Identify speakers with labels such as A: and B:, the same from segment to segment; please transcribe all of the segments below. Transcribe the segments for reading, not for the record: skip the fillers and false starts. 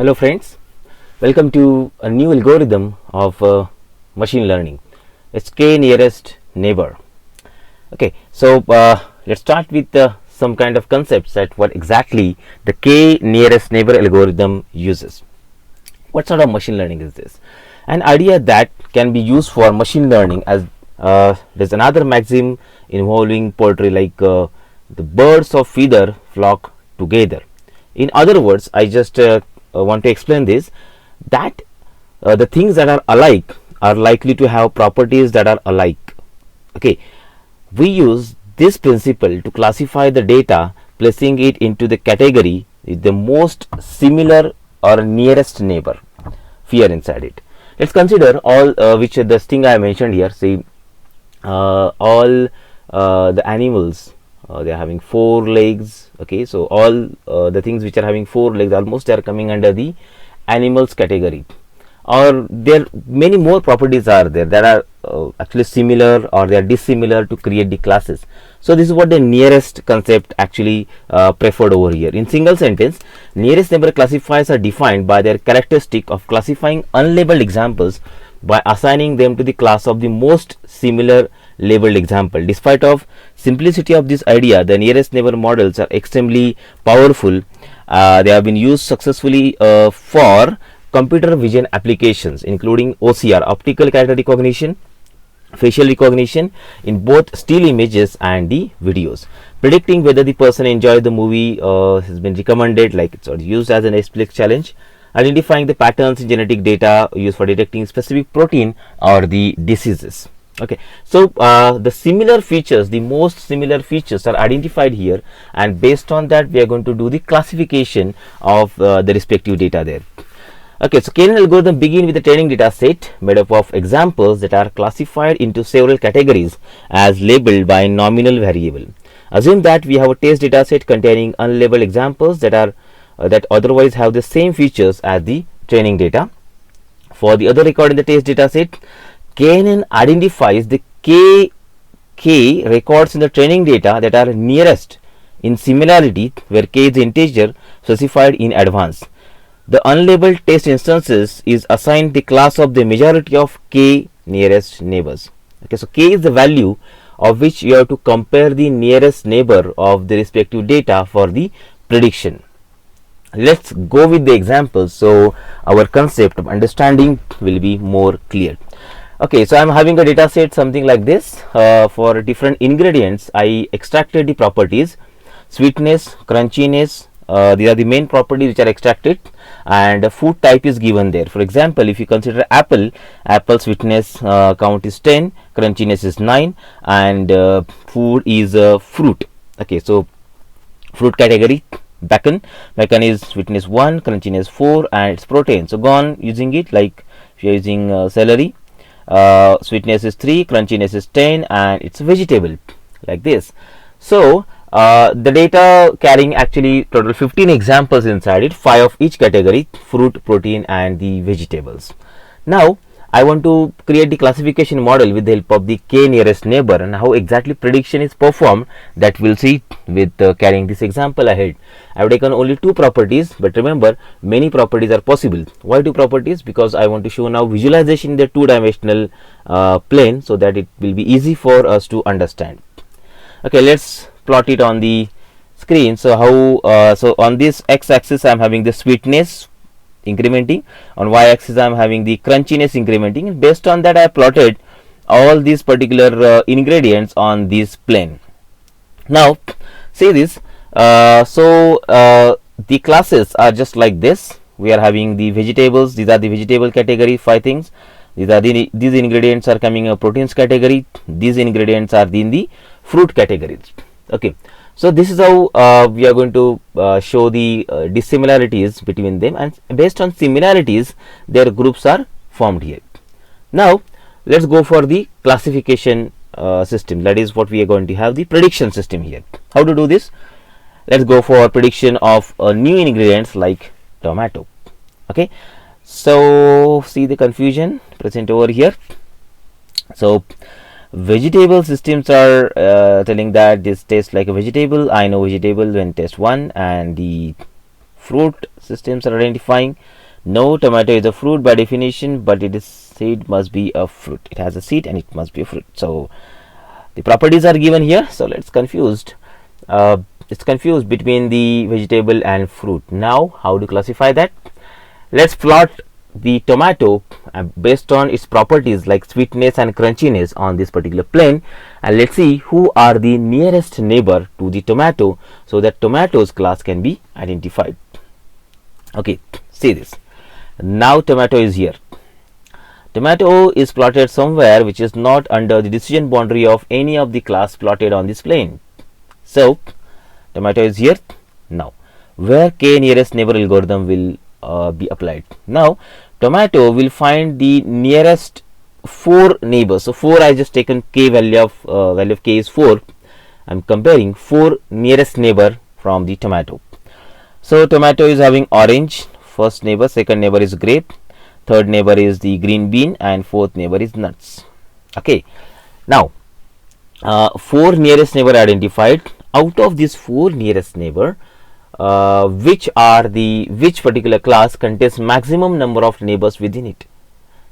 A: Hello friends, welcome to a new algorithm of machine learning. It's K nearest neighbor. Okay, so let's start with some kind of concepts at what exactly the K nearest neighbor algorithm uses. What sort of machine learning is this? An idea that can be used for machine learning as there's another maxim involving poetry like the birds of feather flock together. In other words, I just want to explain this, that the things that are alike are likely to have properties that are alike. Okay, we use this principle to classify the data, placing it into the category with the most similar or nearest neighbor fear inside it. Let's consider all which the thing I mentioned here. See, all the animals, they are having 4 legs. Okay, so all the things which are having 4 legs almost are coming under the animals category, or there many more properties are there that are actually similar or they are dissimilar to create the classes. So this is what the nearest concept actually preferred over here. In single sentence, nearest neighbor classifiers are defined by their characteristic of classifying unlabeled examples by assigning them to the class of the most similar labeled example. Despite of simplicity of this idea, the nearest neighbor models are extremely powerful. They have been used successfully for computer vision applications, including OCR, optical character recognition, facial recognition in both still images and the videos. Predicting whether the person enjoyed the movie has been recommended, like it's used as an Netflix challenge. Identifying the patterns in genetic data used for detecting specific protein or the diseases. Okay, so the similar features, the most similar features are identified here, and based on that we are going to do the classification of the respective data there. Okay, so KNN algorithm begin with the training data set made up of examples that are classified into several categories as labeled by nominal variable. Assume that we have a test data set containing unlabeled examples that are that otherwise have the same features as the training data. For the other record in the test data set, KNN identifies the k records in the training data that are nearest in similarity, where k is the integer specified in advance. The unlabeled test instances is assigned the class of the majority of k nearest neighbors. Okay, so k is the value of which you have to compare the nearest neighbor of the respective data for the prediction. Let's go with the examples so our concept of understanding will be more clear. Okay, so I'm having a data set something like this. For different ingredients, I extracted the properties: sweetness, crunchiness. These are the main properties which are extracted, and food type is given there. For example, if you consider apple sweetness count is 10, crunchiness is 9, and food is fruit. Okay, so fruit category, bacon is sweetness 1, crunchiness 4, and it's protein. So go on using it, like if you are using celery, sweetness is 3, crunchiness is 10, and it's vegetable, like this. So the data carrying actually total 15 examples inside it, 5 of each category: fruit, protein, and the vegetables. Now I want to create the classification model with the help of the k nearest neighbor, and how exactly prediction is performed, that we'll see with carrying this example ahead. I have taken only 2 properties, but remember, many properties are possible. Why 2 properties? Because I want to show now visualization in the 2-dimensional plane, so that it will be easy for us to understand. Okay, let's plot it on the screen. So how so on this x-axis I am having the sweetness incrementing, on y-axis I am having the crunchiness incrementing, and based on that I have plotted all these particular ingredients on this plane. Now see this, the classes are just like this. We are having the vegetables, these are the vegetable category, 5 things. These ingredients are coming in proteins category, these ingredients are in the fruit categories. Okay, so this is how we are going to show the dissimilarities between them, and based on similarities their groups are formed here. Now let's go for the classification system. That is what we are going to have, the prediction system here. How to do this? Let's go for prediction of new ingredients like tomato. Okay, so see the confusion present over here. So vegetable systems are telling that this tastes like a vegetable. I know vegetable when test 1, and the fruit systems are identifying. No, tomato is a fruit by definition, but it is seed must be a fruit. It has a seed and it must be a fruit. So the properties are given here. So let's confused. It's confused between the vegetable and fruit. Now how to classify that? Let's plot the tomato based on its properties like sweetness and crunchiness on this particular plane, and let's see who are the nearest neighbor to the tomato so that tomatoes class can be identified. Okay, see this. Now tomato is here. Tomato is plotted somewhere which is not under the decision boundary of any of the class plotted on this plane. So tomato is here. Now where k nearest neighbor algorithm will be applied. Now tomato will find the nearest 4 neighbors. So 4, I just taken k value of k is 4. I'm comparing 4 nearest neighbor from the tomato. So tomato is having orange, first neighbor, second neighbor is grape, third neighbor is the green bean, and fourth neighbor is nuts. Okay, now 4 nearest neighbor identified. Out of these 4 nearest neighbor, which particular class contains maximum number of neighbors within it.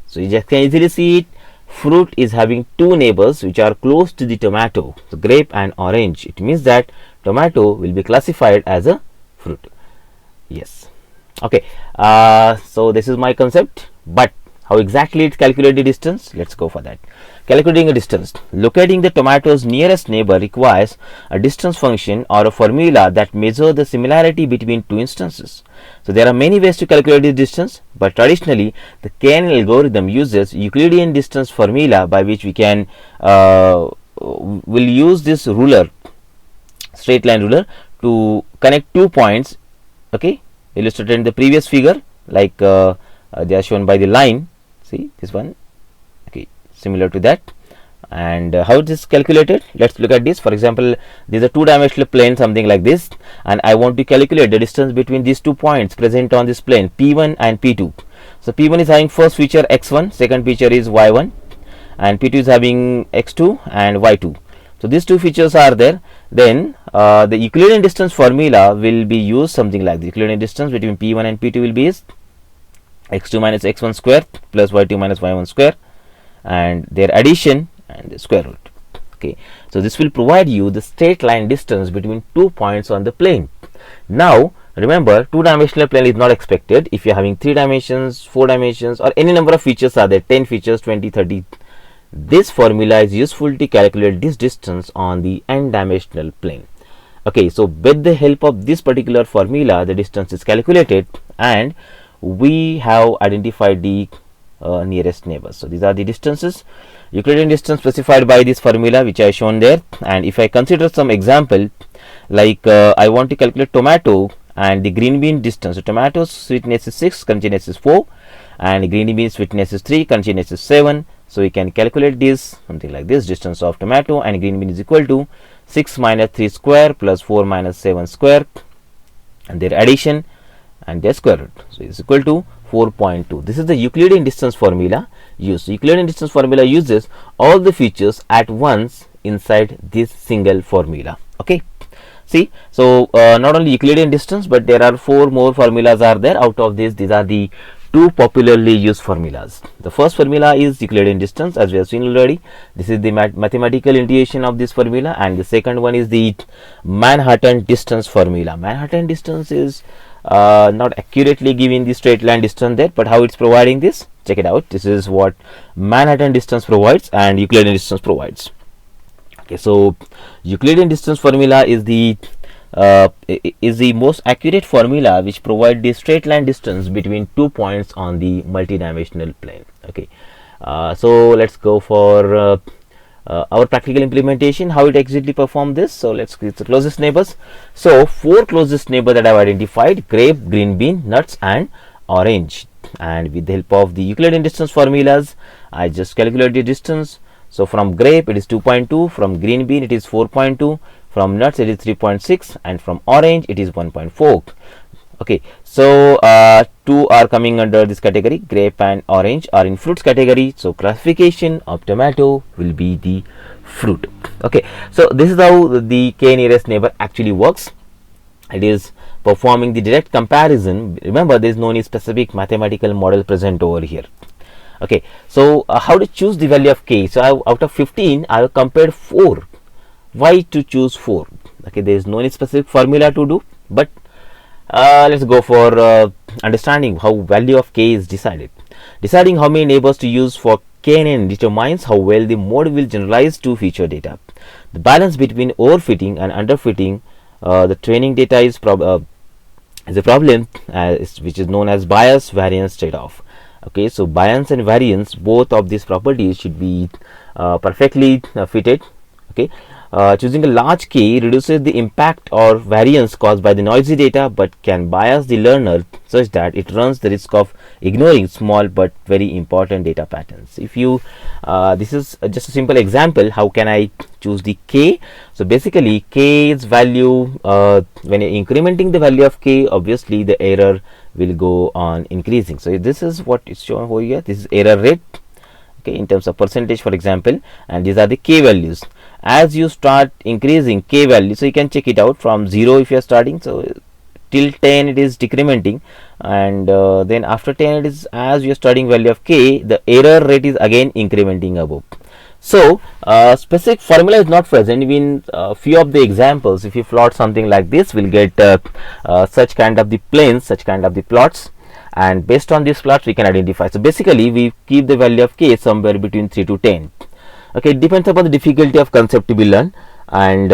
A: So you just can easily see it. Fruit is having 2 neighbors which are close to the tomato, so grape and orange. It means that tomato will be classified as a fruit. Yes. Okay. So this is my concept, but how exactly it calculate the distance? Let's go for that. Calculating a distance. Locating the tomato's nearest neighbor requires a distance function or a formula that measures the similarity between 2 instances. So there are many ways to calculate the distance, but traditionally the KNN algorithm uses Euclidean distance formula by which we can will use this ruler, straight line ruler, to connect 2 points. Okay, illustrated in the previous figure, like they are shown by the line. See this one. Okay, similar to that. And how it is calculated? Let's look at this. For example, this is a 2-dimensional plane, something like this, and I want to calculate the distance between these 2 points present on this plane, P1 and P2. So P1 is having first feature x1, second feature is y1, and P2 is having x2 and y2. So these 2 features are there. Then the Euclidean distance formula will be used something like the Euclidean distance between P1 and P2 will be is x2 minus x1 square plus y2 minus y1 square, and their addition and the square root. Okay, so this will provide you the straight line distance between 2 points on the plane. Now remember, 2-dimensional plane is not expected. If you are having 3 dimensions, 4 dimensions, or any number of features are there, 10 features, 20, 30, this formula is useful to calculate this distance on the n-dimensional plane. Okay, so with the help of this particular formula, the distance is calculated and we have identified the nearest neighbors. So these are the distances, Euclidean distance specified by this formula which I shown there. And if I consider some example, like I want to calculate tomato and the green bean distance. So tomato sweetness is 6, crunchiness is 4, and green bean sweetness is 3, crunchiness is 7. So we can calculate this something like this. Distance of tomato and green bean is equal to 6 minus 3 square plus 4 minus 7 square, and their addition and their square root. So it is equal to 4.2. This is the Euclidean distance formula used. So Euclidean distance formula uses all the features at once inside this single formula. Okay, see, so not only Euclidean distance, but there are 4 more formulas are there. Out of this, these are the 2 popularly used formulas. The first formula is Euclidean distance, as we have seen already. This is the mathematical intuition of this formula, and the second one is the Manhattan distance formula. Manhattan distance is not accurately giving the straight line distance there, but how it's providing this, check it out. This is what Manhattan distance provides and Euclidean distance provides. Okay, so Euclidean distance formula is the most accurate formula which provides the straight line distance between 2 points on the multidimensional plane. Okay, so let's go for our practical implementation, how it exactly perform this. So let's create the closest neighbors. So 4 closest neighbors that I have identified: grape, green bean, nuts, and orange. And with the help of the Euclidean distance formulas, I just calculate the distance. So from grape it is 2.2, from green bean it is 4.2, from nuts it is 3.6, and from orange it is 1.4. Okay, so 2 are coming under this category. Grape and orange are in fruits category, so classification of tomato will be the fruit. Okay, so this is how the k nearest neighbor actually works. It is performing the direct comparison. Remember, there is no any specific mathematical model present over here. Okay, so how to choose the value of k? So out of 15 I have compared 4. Why to choose 4? Okay, there is no any specific formula to do, but let's go for understanding how value of k is decided. Deciding how many neighbors to use for KNN determines how well the model will generalize to feature data. The balance between overfitting and underfitting the training data is a problem which is known as bias variance trade-off. Okay, so bias and variance, both of these properties should be perfectly fitted. Okay, choosing a large k reduces the impact or variance caused by the noisy data, but can bias the learner such that it runs the risk of ignoring small but very important data patterns. If you this is just a simple example, how can I choose the k? So basically k's value, when you're incrementing the value of k, obviously the error will go on increasing. So this is what is shown over here. This is error rate, okay, in terms of percentage, for example, and these are the k values. As you start increasing k value, so you can check it out from 0 if you are starting, so till 10 it is decrementing, and then after 10 it is, as you are starting value of k, the error rate is again incrementing above. So specific formula is not present in few of the examples. If you plot something like this, we'll get such kind of the planes, such kind of the plots, and based on these plots we can identify. So basically we keep the value of k somewhere between 3 to 10. Okay, it depends upon the difficulty of concept to be learned, and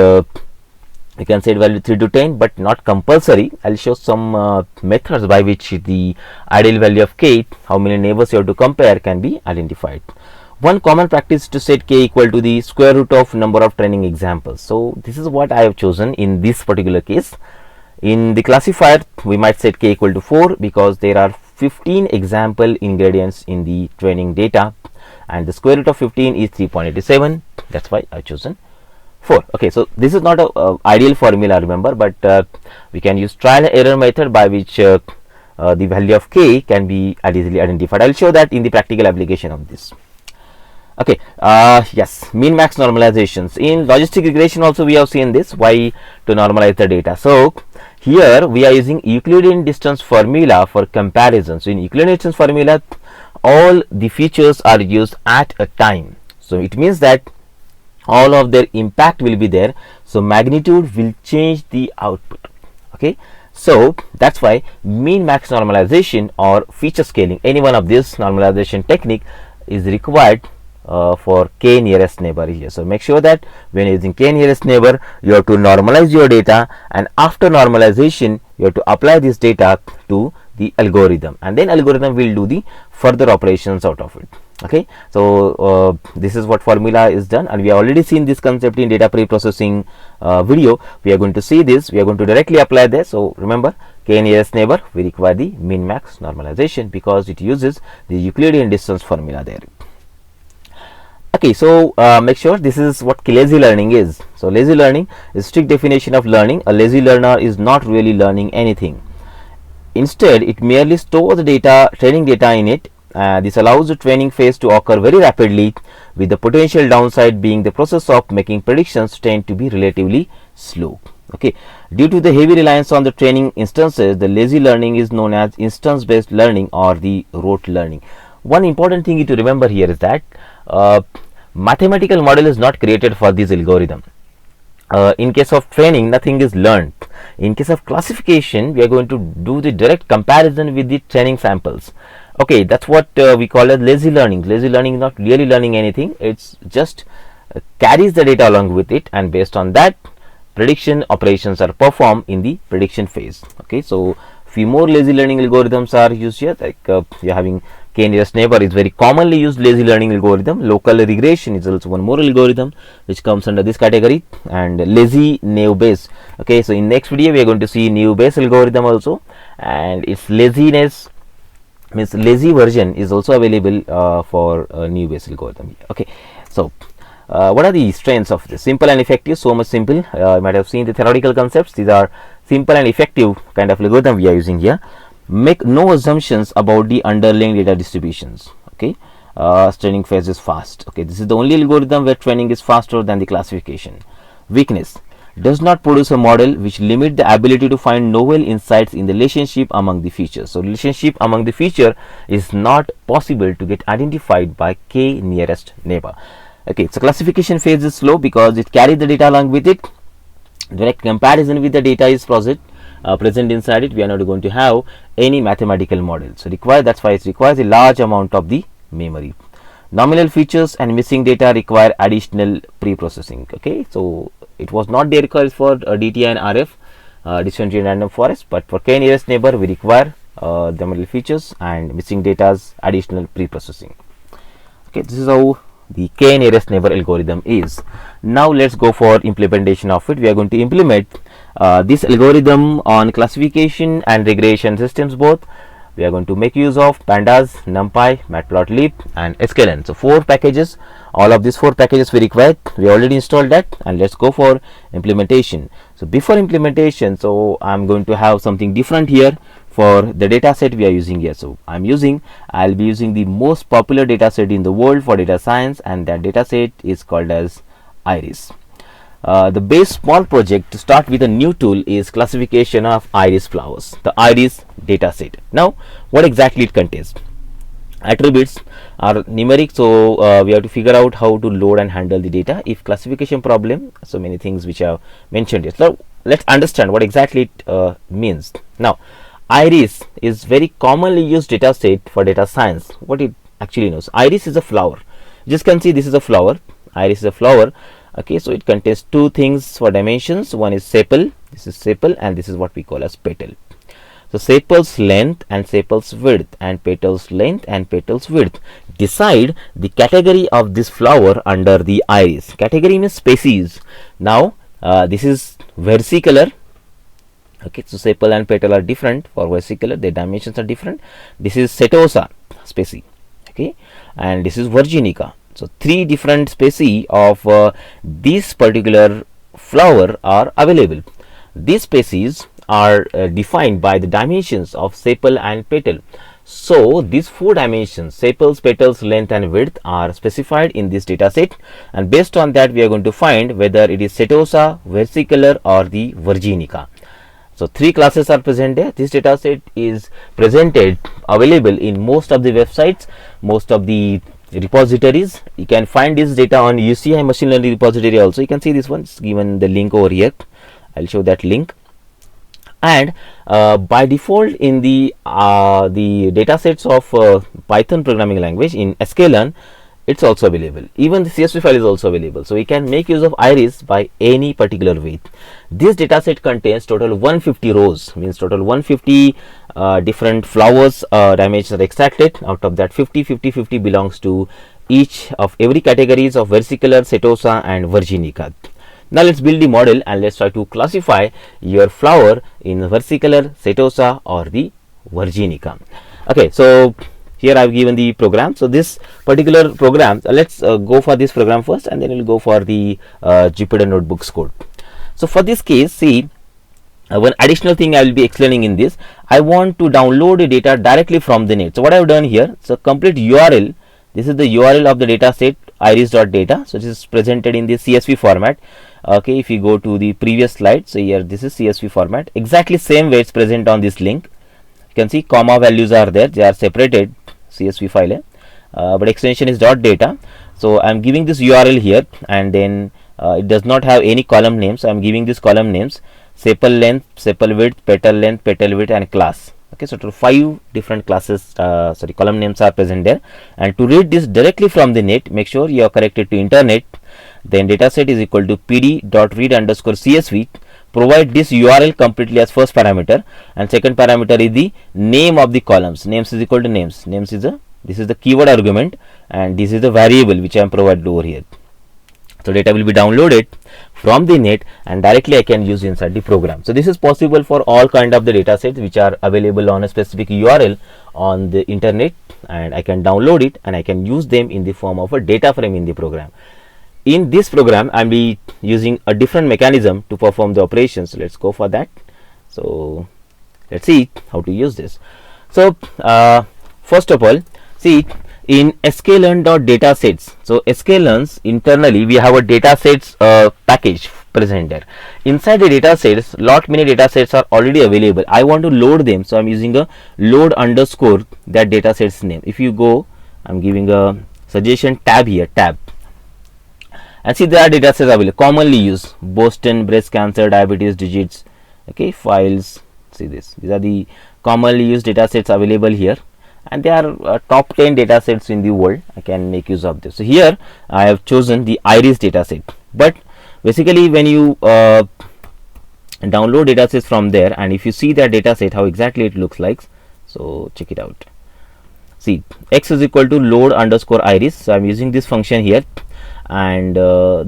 A: you can set value 3 to 10, but not compulsory. I'll show some methods by which the ideal value of k, how many neighbors you have to compare, can be identified. One common practice to set k equal to the square root of number of training examples. So this is what I have chosen in this particular case. In the classifier we might set k equal to 4 because there are 15 example ingredients in the training data, and the square root of 15 is 3.87. that's why I've chosen 4. Okay, so this is not a ideal formula, remember, but we can use trial and error method by which the value of k can be easily identified. I'll show that in the practical application of this. Okay, yes, min max normalizations. In logistic regression also we have seen this, why to normalize the data. So here we are using Euclidean distance formula for comparison. So in Euclidean distance formula, all the features are used at a time. So it means that all of their impact will be there. So magnitude will change the output. Okay, so that's why mean max normalization or feature scaling, any one of this normalization technique is required for k nearest neighbor here. So make sure that when using k nearest neighbor, you have to normalize your data, and after normalization you have to apply this data to the algorithm, and then algorithm will do the further operations out of it. Okay, so this is what formula is done, and we have already seen this concept in data pre-processing video. We are going to see this, we are going to directly apply this. So remember, k nearest neighbor, we require the min max normalization because it uses the Euclidean distance formula there. Okay, so make sure this is what lazy learning is. So lazy learning is strict definition of learning. A lazy learner is not really learning anything. Instead, it merely stores the data, training data in it. This allows the training phase to occur very rapidly, with the potential downside being the process of making predictions tend to be relatively slow. Okay, due to the heavy reliance on the training instances, the lazy learning is known as instance based learning or the rote learning. One important thing to remember here is that mathematical model is not created for this algorithm. In case of training, nothing is learned. In case of classification, we are going to do the direct comparison with the training samples. Okay, that's what we call as lazy learning. Lazy learning is not really learning anything. It's just carries the data along with it, and based on that, prediction operations are performed in the prediction phase. Okay, so few more lazy learning algorithms are used here, like you are having k nearest neighbor is very commonly used lazy learning algorithm. Local regression is also one more algorithm which comes under this category, and lazy naive Bayes. Okay, so in next video we are going to see naive Bayes algorithm also, and its laziness means lazy version is also available for naive Bayes algorithm. Okay, so what are the strengths of this? Simple and effective. So much simple. You might have seen the theoretical concepts. These are simple and effective kind of algorithm we are using here. Make no assumptions about the underlying data distributions. Okay, training phase is fast. Okay, this is the only algorithm where training is faster than the classification. Weakness: does not produce a model which limit the ability to find novel insights in the relationship among the features. So relationship among the feature is not possible to get identified by k nearest neighbor. Okay, so classification phase is slow because it carries the data along with it. Direct comparison with the data is present inside it. We are not going to have any mathematical model, so that's why it requires a large amount of the memory. Nominal features and missing data require additional pre-processing. Okay, so it was not there required for DTI and RF, discrete and random forest, but for k nearest neighbor we require nominal features and missing data's additional pre-processing. Okay, this is how the k nearest neighbor algorithm is. Now let's go for implementation of it. We are going to implement this algorithm on classification and regression systems both. We are going to make use of pandas, numpy, matplotlib and sklearn. So 4 packages. All of these 4 packages we require. We already installed that, and let's go for implementation. So before implementation, so I'm going to have something different here for the data set we are using here. So I'll be using the most popular data set in the world for data science, and that data set is called as iris. The base small project to start with a new tool is classification of iris flowers, the iris data set. Now what exactly it contains? Attributes are numeric, so we have to figure out how to load and handle the data. If classification problem, so many things which are mentioned here. So let's understand what exactly it means. Now iris is very commonly used data set for data science. What it actually knows: iris is a flower. Just can see this is a flower. Iris is a flower. Okay, so it contains 2 things for dimensions. One is sepal, this is sepal, and this is what we call as petal. So sepal's length and sepal's width, and petal's length and petal's width decide the category of this flower under the iris. Category means species. Now this is versicolor. Okay, so sepal and petal are different. For versicolor, their dimensions are different. This is setosa species. Okay, and this is virginica. So 3 different species of this particular flower are available. These species are defined by the dimensions of sepal and petal. So these 4 dimensions, sepals, petals, length and width, are specified in this data set, and based on that we are going to find whether it is setosa, versicolor or the virginica. So 3 classes are present there. This data set is available in most of the websites, most of the repositories. You can find this data on UCI machine learning repository also. You can see this one, it's given the link over here. I'll show that link. And by default in the data sets of Python programming language in sklearn, it's also available. Even the CSV file is also available. So we can make use of iris by any particular way. This data set contains total 150 rows, means total 150 different flowers dimensions are extracted. Out of that 50 belongs to each of every categories of versicolor, setosa and virginica. Now let's build the model and let's try to classify your flower in versicolor, setosa or the virginica. Okay, so here I have given the program. So this particular program, let's go for this program first, and then we'll go for the Jupyter Notebooks code. So for this case, see, one additional thing I will be explaining in this. I want to download the data directly from the net. So what I have done here, so complete URL. This is the URL of the data set iris.data. So this is presented in the CSV format. Okay, if you go to the previous slide, so here this is CSV format, exactly same way it's present on this link. You can see comma values are there, they are separated CSV file, but extension is .data. So I'm giving this URL here, and then it does not have any column names. So I'm giving this column names: sepal length, sepal width, petal length, petal width and class. Okay, so 5 different classes, column names are present there. And to read this directly from the net, make sure you are connected to internet. Then dataset is equal to pd.read_csv. Provide this URL completely as first parameter, and second parameter is the name of the columns. Names is equal to names. Names is this is the keyword argument, and this is the variable which I am provided over here. So data will be downloaded from the net and directly I can use inside the program. So this is possible for all kind of the data sets which are available on a specific URL on the internet, and I can download it and I can use them in the form of a data frame in the program. In this program I will be using a different mechanism to perform the operations. So let's go for that. So let's see how to use this. So first of all, see, in sklearn.datasets, so sklearns internally we have a datasets package present there. Inside the data sets, lot many data sets are already available. I want to load them, so I'm using a load underscore that data set's name. If you go, I'm giving a suggestion tab here, tab, and see there are data sets available commonly used: Boston, breast cancer, diabetes, digits, okay, files. See this, these are the commonly used data sets available here, and they are top 10 data sets in the world. I can make use of this. So here I have chosen the iris data set, but basically when you download data sets from there, and if you see that data set how exactly it looks like, so check it out. See, x is equal to load underscore iris, so I'm using this function here, and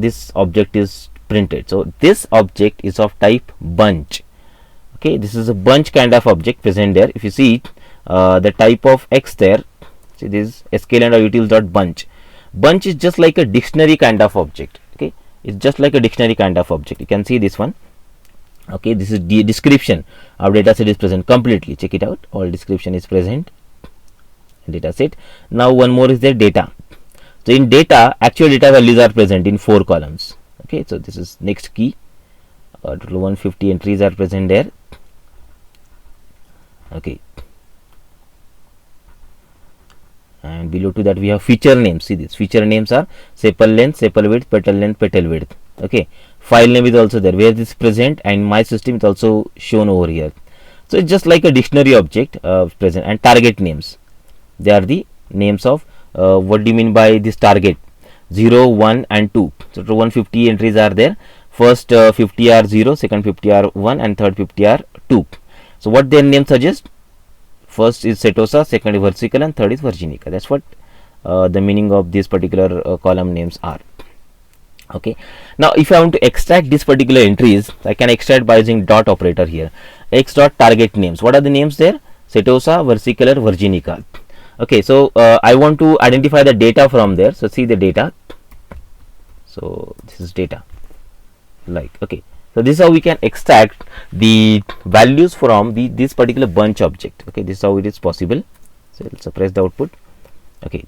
A: this object is printed. So this object is of type bunch. Okay, this is a bunch kind of object present there. If you see the type of x there, see this sklearn utils dot bunch. Bunch is just like a dictionary kind of object. Okay, it's just like a dictionary kind of object. You can see this one. Okay, this is the description of data set is present completely. Check it out, all description is present in data set. Now one more is there, data. So in data, actual data values are present in 4 columns. Okay, so this is next key. Total 150 entries are present there. Okay, and below to that we have feature names. See, these feature names are sepal length, sepal width, petal length, petal width. Okay, file name is also there where this is present, and my system is also shown over here. So it's just like a dictionary object present. And target names, they are the names of what do you mean by this target? 0, 1 and 2. So 150 entries are there. First 50 are 0, second 50 are 1, and third 50 are 2. So what their name suggests? First is Setosa, second is versicolor, and third is virginica. That's what the meaning of these particular column names are. Okay, now if I want to extract this particular entries, I can extract by using dot operator here. X dot target names. What are the names there? Setosa, versicolor, virginica. Okay, so I want to identify the data from there. So see the data. So this is data. Like, okay, so this is how we can extract the values from this particular bunch object. Okay, this is how it is possible. So let's suppress the output. Okay,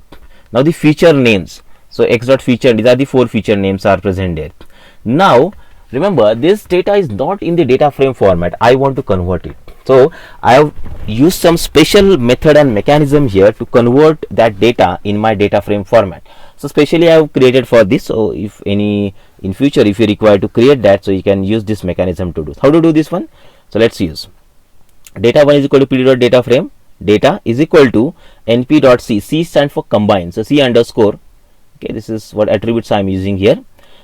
A: now the feature names. So x dot feature, these are the 4 feature names are present there. Now remember, this data is not in the data frame format. I want to convert it. So I have used some special method and mechanism here to convert that data in my data frame format. So specially I have created for this. So if any in future if you require to create that, so you can use this mechanism to do. How to do this one? So let's use data 1 is equal to pd dot data frame. Data is equal to np dot c. C stands for combine. So c underscore. Okay, this is what attributes I am using here.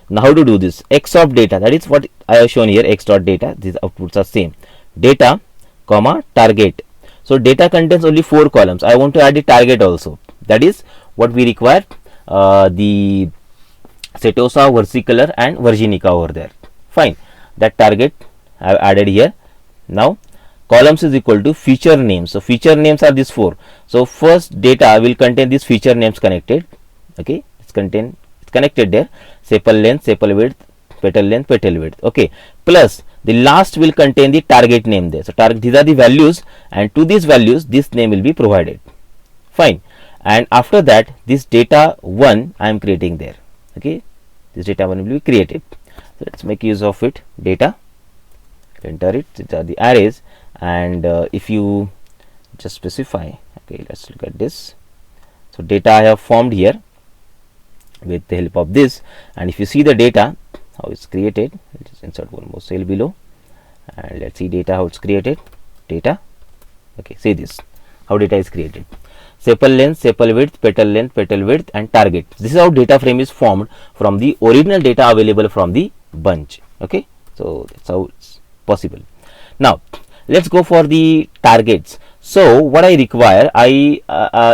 A: Now how to do this? X of data, that is what I have shown here, x dot data. These outputs are same. Data comma target. So data contains only 4 columns. I want to add the target also. That is what we require. The Setosa, versicolor and virginica over there. Fine, that target I have added here. Now columns is equal to feature names. So feature names are these 4. So first data will contain these feature names connected. Okay, it's connected there. Sepal length, sepal width, petal length, petal width. Okay, plus the last will contain the target name there. So target, these are the values, and to these values this name will be provided. Fine, and after that this data 1 I am creating there. Okay, this data 1 will be created. So let's make use of it. Data, enter it. These are the arrays, and if you just specify, okay, let's look at this. So data I have formed here with the help of this, and if you see the data how it's created, let's insert one more cell below, and let's see data how it's created. Data, okay, see this how data is created. Sepal length, sepal width, petal width and target. This is how data frame is formed from the original data available from the bunch. Okay, so that's how it's possible. Now let's go for the targets. So what I require,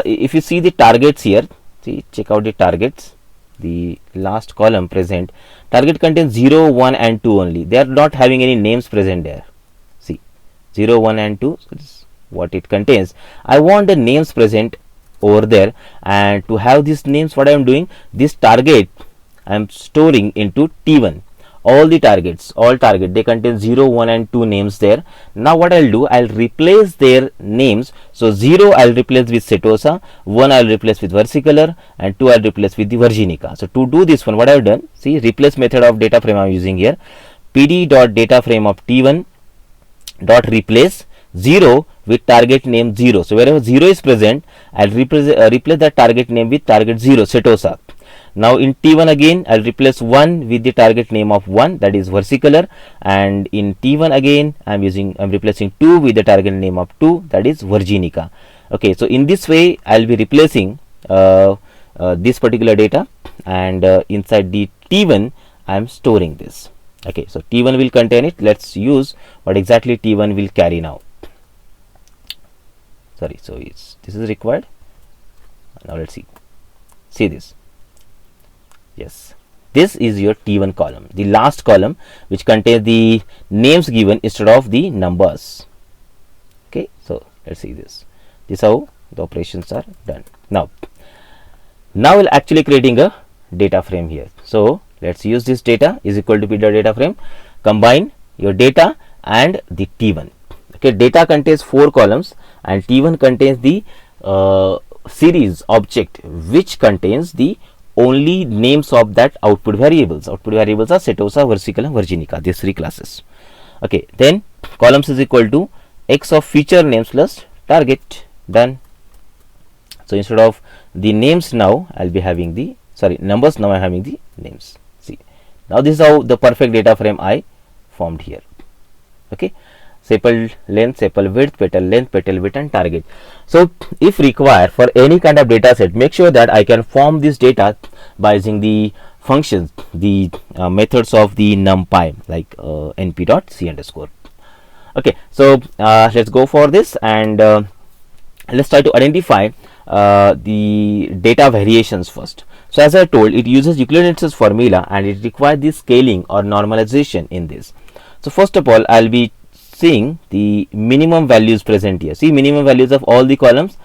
A: if you see the targets here, see, check out the targets. The last column present, target contains 0, 1 and 2 only. They are not having any names present there. See, 0, 1 and 2, so this is what it contains. I want the names present over there, and to have these names, what I am doing, this target I am storing into T1. all target, they contain 0, 1 and 2 names there. Now what I'll do, I'll replace their names. So 0 I'll replace with Setosa, 1 I'll replace with versicolor, and 2 I'll replace with the virginica. So to do this one, what I've done, see, replace method of data frame I'm using here. PD dot data frame of T1 dot replace 0 with target name 0. So wherever 0 is present, I'll replace that target name with target 0, Setosa. Now in T1 again, I'll replace 1 with the target name of 1, that is versicolor, and in T1 again I'm replacing 2 with the target name of 2, that is virginica. Okay, so in this way I'll be replacing this particular data, and inside the T1 I'm storing this. Okay, so T1 will contain it. Let's use what exactly T1 will carry now. Sorry, so this is required. Now let's see this. Yes, this is your T1 column, the last column which contains the names given instead of the numbers. Okay, so let's see this. This is how the operations are done. Now we'll actually creating a data frame here. So let's use this data is equal to PD data frame, combine your data and the T1. Okay, data contains 4 columns and T1 contains the series object which contains the only names of that output variables. Output variables are Setosa, versicolor and virginica, these 3 classes. Okay, then columns is equal to x of feature names plus target. Done. So instead of the names, now I'll be having the numbers, now I'm having the names. See, now this is how the perfect data frame I formed here. Okay, sepal length, sepal width, petal length, petal width and target. So if required for any kind of data set, make sure that I can form this data by using the functions, the methods of the numpy, like np.c underscore. Okay, so let's go for this, and let's try to identify the data variations first. So as I told, it uses Euclid's formula and it requires the scaling or normalization in this. So first of all, I'll be seeing the minimum values present here. See, minimum values of all the columns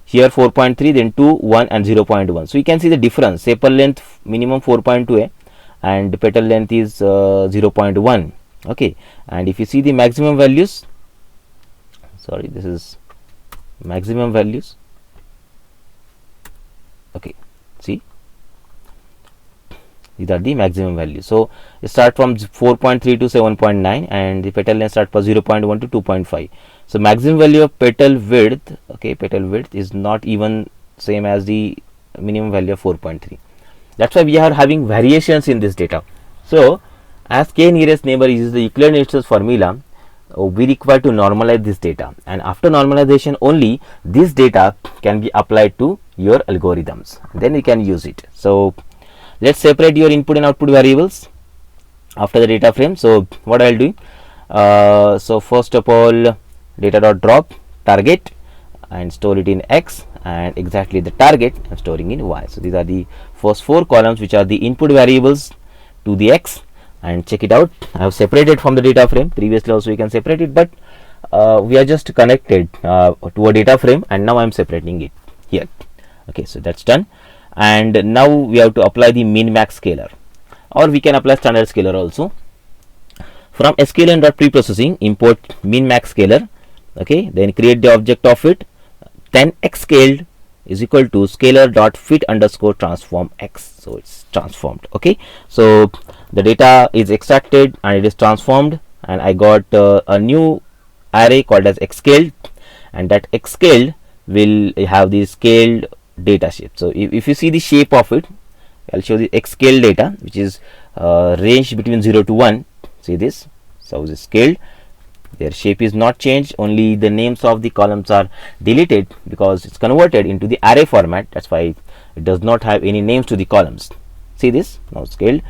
A: here 4.3, then 2, 1 and 0.1. So you can see the difference. Sepal length minimum 4.2 and petal length is 0.1. Okay, and if you see the maximum values, sorry, this is maximum values. Okay, see, these are the maximum values. So you start from 4.3 to 7.9 and the petal length start from 0.1 to 2.5. So maximum value of petal width, okay, petal width is not even same as the minimum value of 4.3. That's why we are having variations in this data. So as k nearest neighbor uses the Euclid's formula, we require to normalize this data, and after normalization only this data can be applied to your algorithms, then you can use it. So let's separate your input and output variables after the data frame. So what I'll do, so first of all, data dot drop target and store it in x, and exactly the target I'm storing in y. So these are the first 4 columns which are the input variables to the x, and check it out. I have separated from the data frame. Previously also you can separate it, but we are just connected to a data frame, and now I'm separating it here. Okay, so that's done, and now we have to apply the min max scalar, or we can apply standard scalar also. From sklearn.preprocessing import min max scalar. Okay, then create the object of it, then x scaled is equal to scalar dot fit underscore transform x. So it's transformed. Okay, so the data is extracted and it is transformed, and I got a new array called as x scaled, and that x scaled will have the scaled data shape. So if you see the shape of it, I'll show the x scaled data, which is range between 0 to 1. See this, so it's scaled. Their shape is not changed, only the names of the columns are deleted because it's converted into the array format. That's why it does not have any names to the columns. See this, now scaled.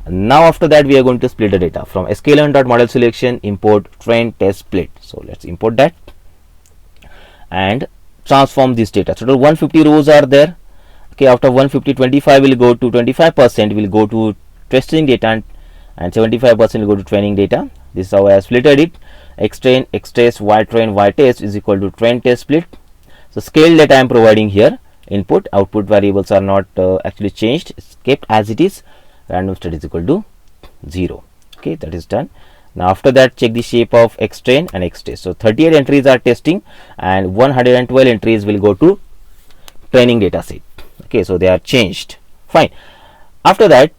A: Now after that we are going to split the data from sklearn.model selection, import train test split. So let's import that and transform this data. So 150 rows are there. Okay, after 150, 25 will go to 25% will go to testing data, and 75% will go to training data. This is how I have splitted it. X train, X test, Y train, Y test is equal to train test split. So scale data I am providing here. Input, output variables are not actually changed. It's kept as it is. Random state is equal to 0. Okay, that is done. Now after that, check the shape of xtrain and xtest. So 38 entries are testing and 112 entries will go to training data set. Okay, so they are changed. Fine. After that,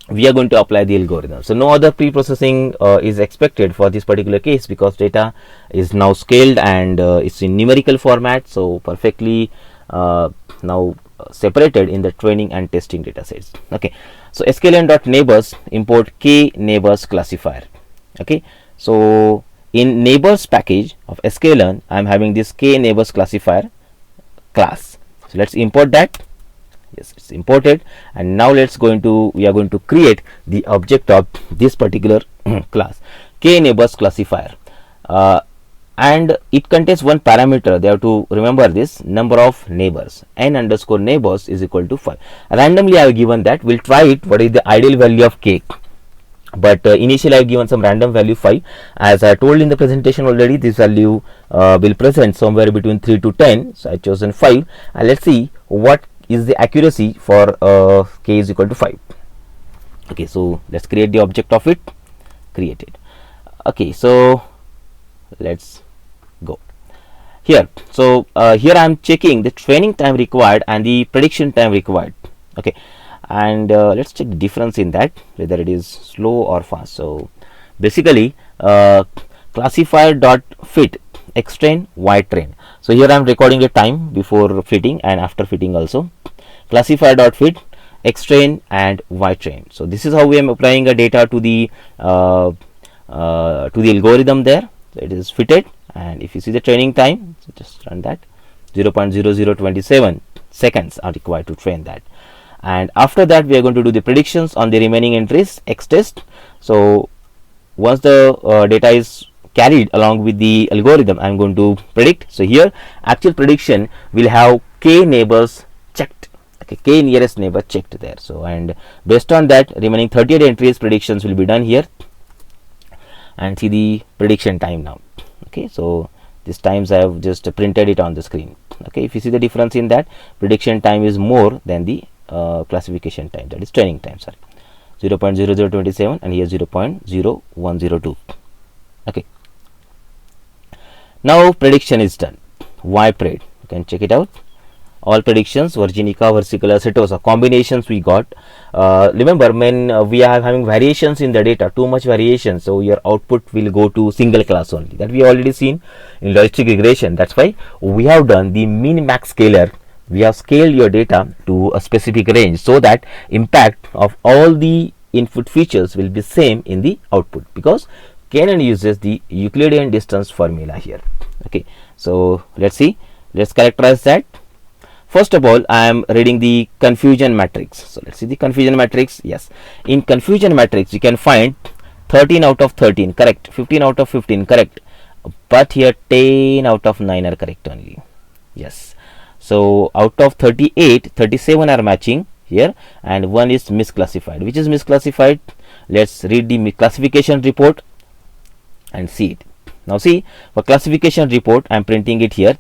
A: we are going to apply the algorithm. So no other pre-processing is expected for this particular case, because data is now scaled and it's in numerical format, so perfectly now separated in the training and testing data sets. Okay, so sklearn.neighbors import k neighbors classifier. Okay, so in neighbors package of sklearn, I am having this k neighbors classifier class. So let's import that. Yes, it's imported, and now we are going to create the object of this particular class, k neighbors classifier, and it contains one parameter. They have to remember this: number of neighbors, n underscore neighbors is equal to 5. Randomly I have given that. We'll try it what is the ideal value of k, but initially I have given some random value 5. As I told in the presentation already, this value will present somewhere between 3 to 10, so I have chosen 5, and let's see what is the accuracy for k is equal to 5. Okay, so let's create the object of it. Created. Okay, so let's go here. So here I am checking the training time required and the prediction time required. Okay, and let's check the difference in that, whether it is slow or fast. So basically classifier dot fit xtrain ytrain. So here I am recording the time before fitting and after fitting also. Classifier dot fit xtrain and ytrain. So this is how we am applying a data to the algorithm there. So it is fitted, and if you see the training time, so just run that, 0.0027 seconds are required to train that. And after that, we are going to do the predictions on the remaining entries xtest. So once the data is carried along with the algorithm, I am going to predict. So here actual prediction will have k neighbors checked. Okay, k nearest neighbor checked there. So and based on that, remaining 38 entries predictions will be done here, and see the prediction time now. Okay, so this times I have just printed it on the screen. Okay, if you see the difference in that, prediction time is more than the classification time, that is training time, sorry, 0.0027 and here 0.0102. Okay, now prediction is done. Ypred, you can check it out. All predictions, Virginica, versicolor, setosa, combinations we got. Remember, when we are having variations in the data, too much variation, so your output will go to single class only. That we already seen in logistic regression. That's why we have done the min max scaler. We have scaled your data to a specific range, so that impact of all the input features will be same in the output, because KNN uses the Euclidean distance formula here. Okay, so let's see, let's characterize that. First of all, I am reading the confusion matrix. So let's see the confusion matrix. Yes, in confusion matrix you can find 13 out of 13 correct, 15 out of 15 correct, but here 10 out of 9 are correct only. Yes, so out of 38, 37 are matching here, and one is misclassified. Which is misclassified? Let's read the classification report and see it. Now see, for classification report I am printing it here.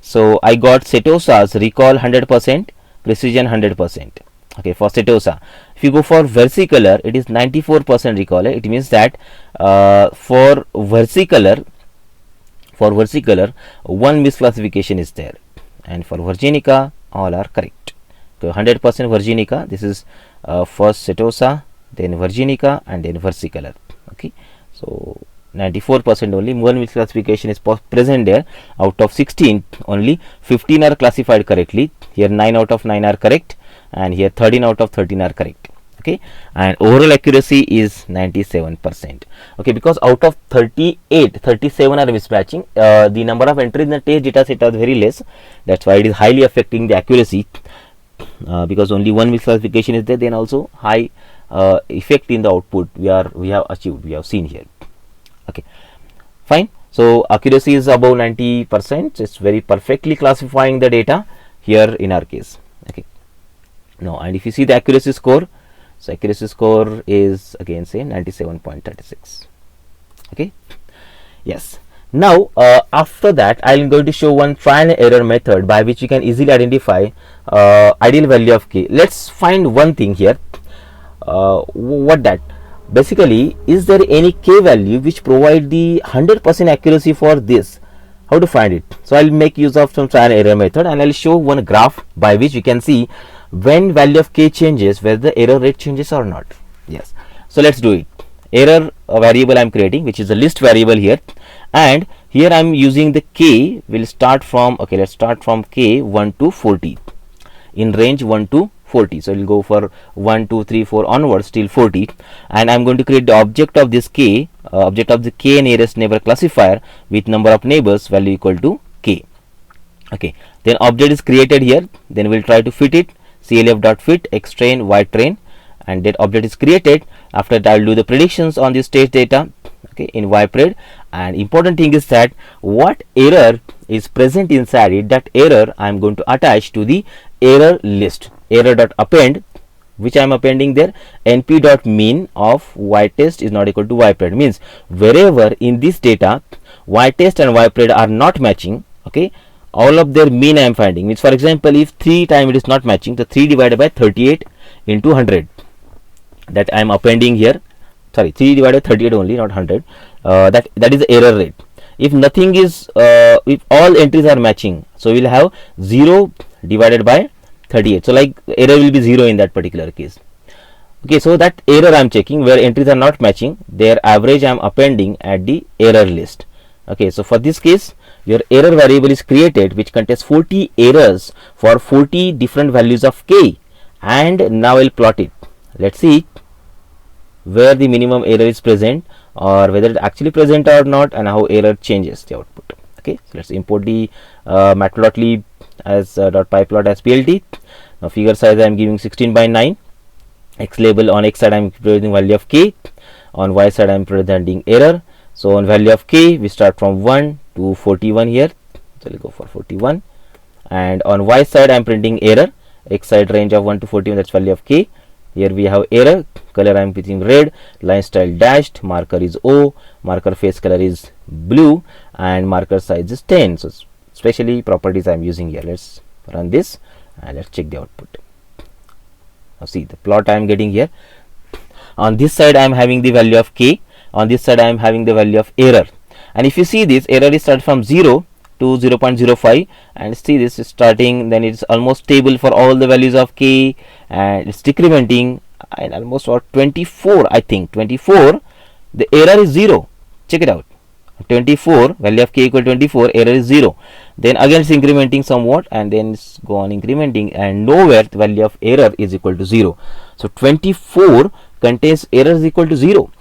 A: So I got setosas recall 100%, precision 100%. Okay, for setosa. If you go for versicolor, it is 94% recall. It means that for versicolor, one misclassification is there, and for Virginica all are correct. So 100% Virginica. This is first setosa, then Virginica, and then versicolor. Okay, so 94% only one misclassification is present there. Out of 16, only 15 are classified correctly. Here 9 out of 9 are correct, and here 13 out of 13 are correct. Okay, and overall accuracy is 97%. Okay, because out of 38, 37 are mismatching. The number of entries in the test data set are very less. That's why it is highly affecting the accuracy. Because only one misclassification is there, then also high effect in the output we have achieved. We have seen here. Okay, fine. So accuracy is above 90%. It's very perfectly classifying the data here in our case. Okay, now and if you see the accuracy score, so accuracy score is again same 97.36. Okay, yes. Now after that I am going to show one trial and error method by which you can easily identify ideal value of k. Let's find one thing here. What that? basically, is there any k value which provide the 100% accuracy for this? How to find it? So I'll make use of some trial and error method, and I'll show one graph by which you can see when value of k changes, whether the error rate changes or not. Yes, so let's do it. Error variable I'm creating, which is a list variable here, and here I'm using the k will start from, okay, let's start from k 1 to 40, in range 1 to 40. So we'll go for 1 2 3 4 onwards till 40, and I'm going to create the object of this k, object of the k nearest neighbor classifier with number of neighbors value equal to k. Okay, then object is created here, then we'll try to fit it, clf.fit xtrain ytrain, and that object is created. After that, I'll do the predictions on the stage data, okay, in ypred. And important thing is that what error is present inside it, that error I'm going to attach to the error list. Error.append, which I'm appending there, np.mean of ytest is not equal to ypred, means wherever in this data ytest and ypred are not matching, okay, all of their mean I am finding. Means, for example, if 3 times it is not matching, the 3 divided by 38 into 100, that I am appending here. Sorry, 3 divided by 38 only, not 100. That is the error rate. If nothing is, if all entries are matching, so we will have 0 divided by 38. So like error will be 0 in that particular case. Okay, so that error I am checking where entries are not matching, their average I am appending at the error list. Okay, so for this case, your error variable is created which contains 40 errors for 40 different values of k, and now I'll plot it. Let's see where the minimum error is present, or whether it actually present or not, and how error changes the output. Okay, so let's import the matplotlib as .pyplot as plt. Now figure size I am giving 16 by 9. X label, on x side I am presenting value of k, on y side I am presenting error. So on value of k we start from 1 to 41 here, so we'll go for 41, and on y side I am printing error, x side range of 1 to 41, that's value of k. Here we have error, color I am putting red, line style dashed, marker is O, marker face color is blue, and marker size is 10. So specially properties I am using here. Let's run this and let's check the output. Now see the plot I am getting here. On this side I am having the value of k, on this side I am having the value of error, and if you see this error is started from 0 to 0.05, and see this is starting, then it's almost stable for all the values of k, and it's decrementing, and almost for 24, I think 24 the error is 0. Check it out, 24 value of k equal to 24, error is 0. Then again it's incrementing somewhat, and then it's go on incrementing, and nowhere the value of error is equal to 0. So 24 contains error is equal to 0.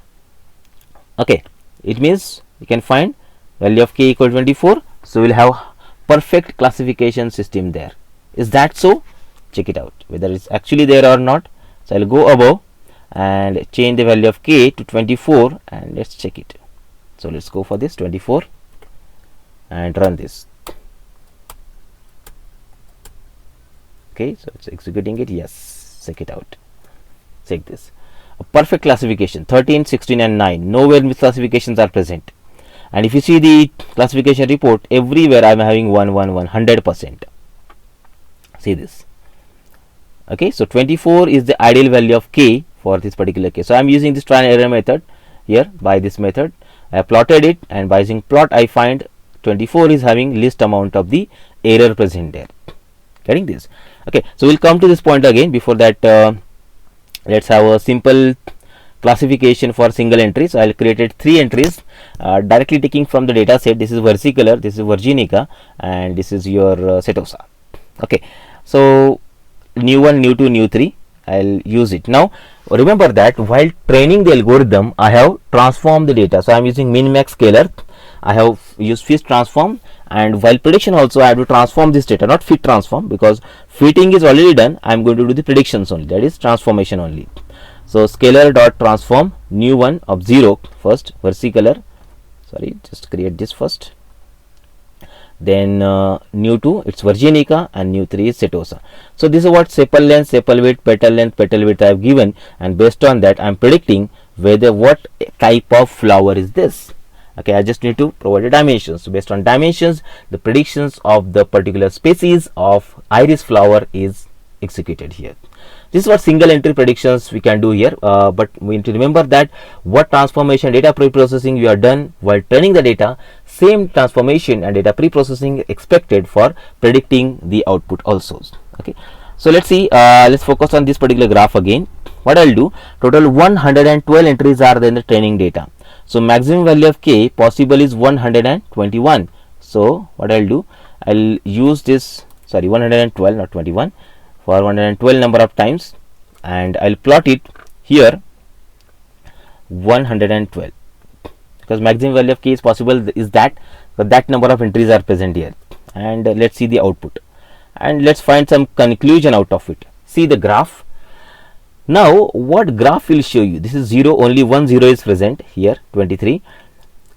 A: Okay, it means you can find value of k equal to 24. So we'll have perfect classification system there. Is that so? Check it out whether it's actually there or not. So I'll go above and change the value of k to 24, and let's check it. So let's go for this 24 and run this. Okay, so it's executing it. Yes, check it out. Check this. A perfect classification, 13, 16 and 9. Nowhere misclassifications are present. And if you see the classification report, everywhere I am having 100%. See this. Okay, so 24 is the ideal value of k for this particular case. So I am using this trial and error method here. By this method I plotted it, and by using plot I find 24 is having least amount of the error present there. Getting this? Okay, so we'll come to this point again. Before that, let's have a simple classification for single entries. So I'll created 3 entries directly taking from the data set. This is versicolor, this is virginica, and this is your setosa. Okay, so new 1, new 2, new 3, I'll use it. Now remember that while training the algorithm I have transformed the data. So I am using min max scalar, I have used fit transform, and while prediction also I have to transform this data, not fit transform, because fitting is already done. I am going to do the predictions only, that is transformation only. So scalar dot transform new 1 of 0 first, versicolor, sorry, just create this first, then new 2 it's virginica, and new 3 is setosa. So this is what sepal length, sepal width, petal width I have given, and based on that I am predicting whether what type of flower is this. Okay, I just need to provide the dimensions. So based on dimensions, the predictions of the particular species of iris flower is executed here. This is what single entry predictions we can do here, but we need to remember that what transformation data pre-processing you are done while training the data, same transformation and data pre-processing expected for predicting the output also. Okay, so let's see, let's focus on this particular graph again. What I'll do, total 112 entries are there in the training data. So maximum value of k possible is 121. So what I'll do, I'll use this, sorry, 112 not 21, for 112 number of times, and I'll plot it here 112, because maximum value of k is possible is that, but that number of entries are present here. And let's see the output, and let's find some conclusion out of it. See the graph. Now what graph will show you, this is 0, only one 0 is present here, 23.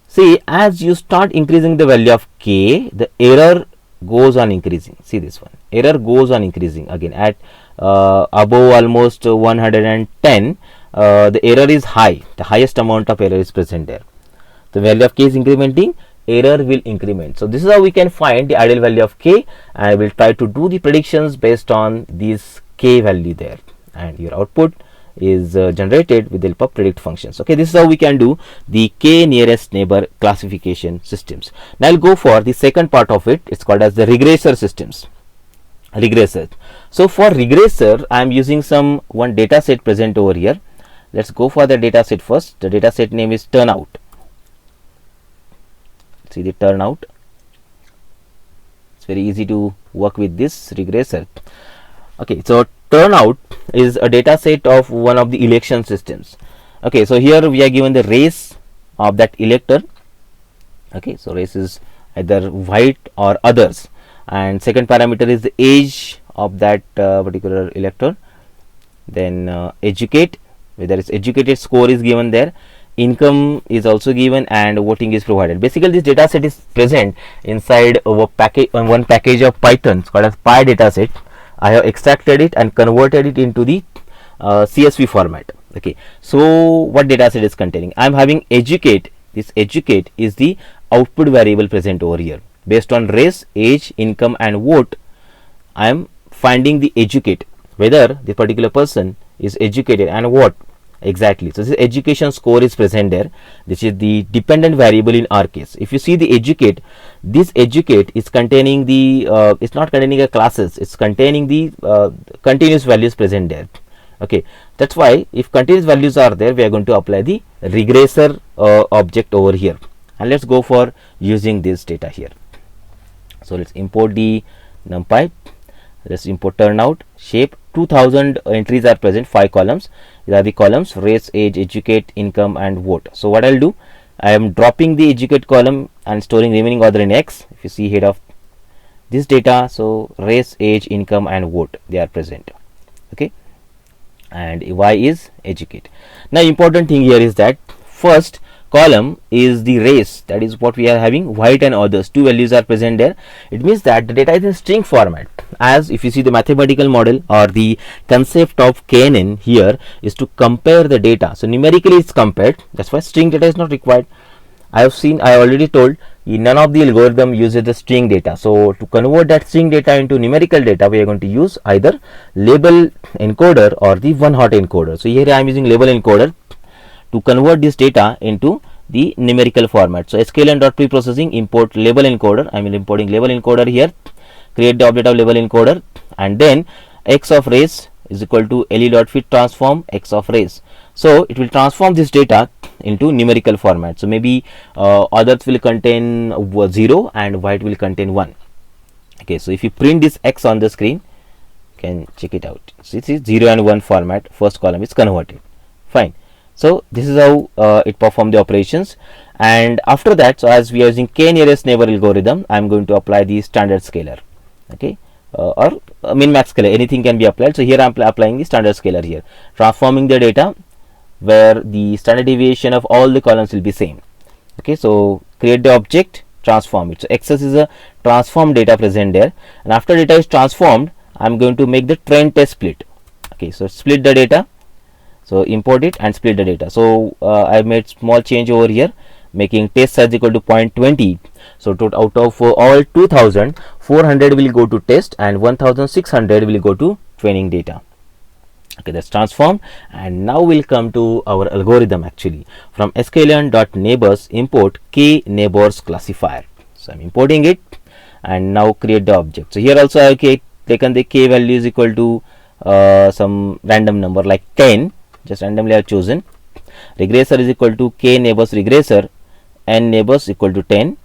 A: See, as you start increasing the value of k, the error goes on increasing. See this one, error goes on increasing again at above almost 110. The error is high, the highest amount of error is present there. The value of k is incrementing, error will increment. So this is how we can find the ideal value of k. I will try to do the predictions based on this k value there, and your output is generated with the help of predict functions. Okay, this is how we can do the k nearest neighbor classification systems. Now I'll go for the second part of it. It's called as the regressor systems. Regressor. So for regressor, I am using one data set present over here. Let's go for the data set first. The data set name is turnout. See the turnout. It's very easy to work with this regressor. Okay, so turnout is a data set of one of the election systems. Okay, so here we are given the race of that elector. Okay, so race is either white or others, and second parameter is the age of that particular elector. Then educate, whether it's educated score is given there, income is also given, and voting is provided. Basically this data set is present inside one package of Python called as Py data set. I have extracted it and converted it into the CSV format. Okay, so what data set is containing? I am having educate. This educate is the output variable present over here. Based on race, age, income and vote, I am finding the educate, whether the particular person is educated and what exactly. So this education score is present there. This is the dependent variable in our case. If you see the educate, this educate is containing the it's not containing a classes, it's containing the continuous values present there. Okay, that's why if continuous values are there, we are going to apply the regressor object over here, and let's go for using this data here. So let's import the numpy. Let's import turnout shape. 2000 entries are present, 5 columns. These are the columns: race, age, educate, income and vote. So what I'll do, I am dropping the educate column and storing remaining order in X. If you see head of this data, so race, age, income and vote, they are present. Okay, and Y is educate. Now important thing here is that first column is the race, that is what we are having, white and others, 2 values are present there. It means that the data is in string format. As if you see the mathematical model or the concept of KNN here is to compare the data. So numerically it's compared, that's why string data is not required. I already told none of the algorithm uses the string data. So to convert that string data into numerical data, we are going to use either label encoder or the one hot encoder. So here I am using label encoder to convert this data into the numerical format. So skilln.preprocessing import label encoder. I am importing label encoder here. Create the object of label encoder, and then x of race is equal to le.fit transform x of race. So it will transform this data into numerical format. So maybe others will contain 0 and white will contain 1. Okay, so if you print this x on the screen, you can check it out. So it is 0 and 1 format. First column is converted. Fine. So this is how it performs the operations. And after that, so as we are using k nearest neighbor algorithm, I am going to apply the standard scalar. Okay, or min max scalar, anything can be applied. So here I am applying the standard scalar here, transforming the data where the standard deviation of all the columns will be same. Okay, so create the object, transform it. So xs is a transformed data present there, and after data is transformed, I am going to make the trend test split. Okay, so split the data. So import it and split the data. So I have made small change over here, making test size equal to 0.20. So out of all 2000, 400 will go to test and 1600 will go to training data. Okay, that's transformed, and now we'll come to our algorithm. Actually, from sklearn.neighbors import k neighbors classifier. So I'm importing it, and now create the object. So here also I have taken the k value is equal to some random number like 10, just randomly I have chosen. Regressor is equal to k neighbors regressor, n neighbors equal to 10,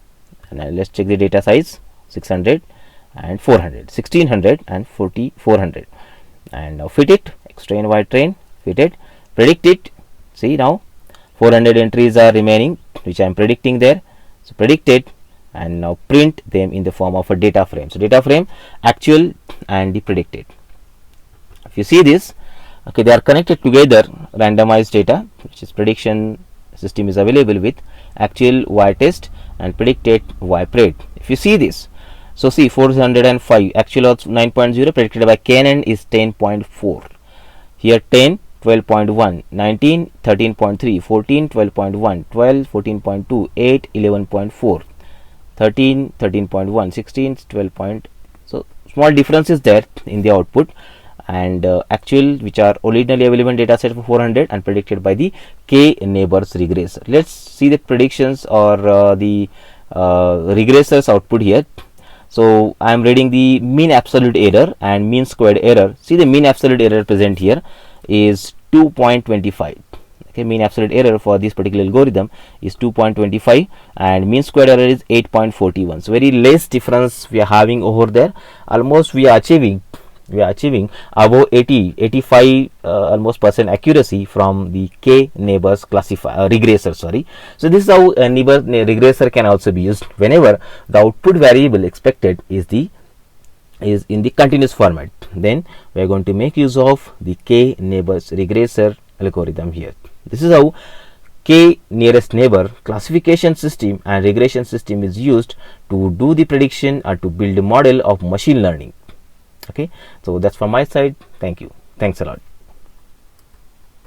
A: and let's check the data size 600 and 400, 1600 and 400, and now fit it, x train y train, fit it, predict it. See, now 400 entries are remaining which I am predicting there. So predict it, and now print them in the form of a data frame. So data frame, actual and the predicted. If you see this, okay, they are connected together. Randomized data, which is prediction system, is available with actual y test and predicted y pred. If you see this, so see 405, actual of 9.0, predicted by KNN is 10.4. Here 10, 12.1, 19, 13.3, 14, 12.1, 12, 14.2, 8, 11.4, 13, 13.1, 16, 12. So small difference is there in the output, and actual which are originally available in data set for 400 and predicted by the k neighbors regressor. Let's see the predictions or the regressors output here. So I am reading the mean absolute error and mean squared error. See, the mean absolute error present here is 2.25. Okay, mean absolute error for this particular algorithm is 2.25, and mean squared error is 8.41. So very less difference we are having over there. Almost we are achieving above 85 almost percent accuracy from the k neighbors classifier regressor. Sorry. So this is how a neighbor regressor can also be used whenever the output variable expected is in the continuous format. Then we are going to make use of the k neighbors regressor algorithm here. This is how k nearest neighbor classification system and regression system is used to do the prediction or to build a model of machine learning. Okay, so that's from my side. Thank you. Thanks a lot.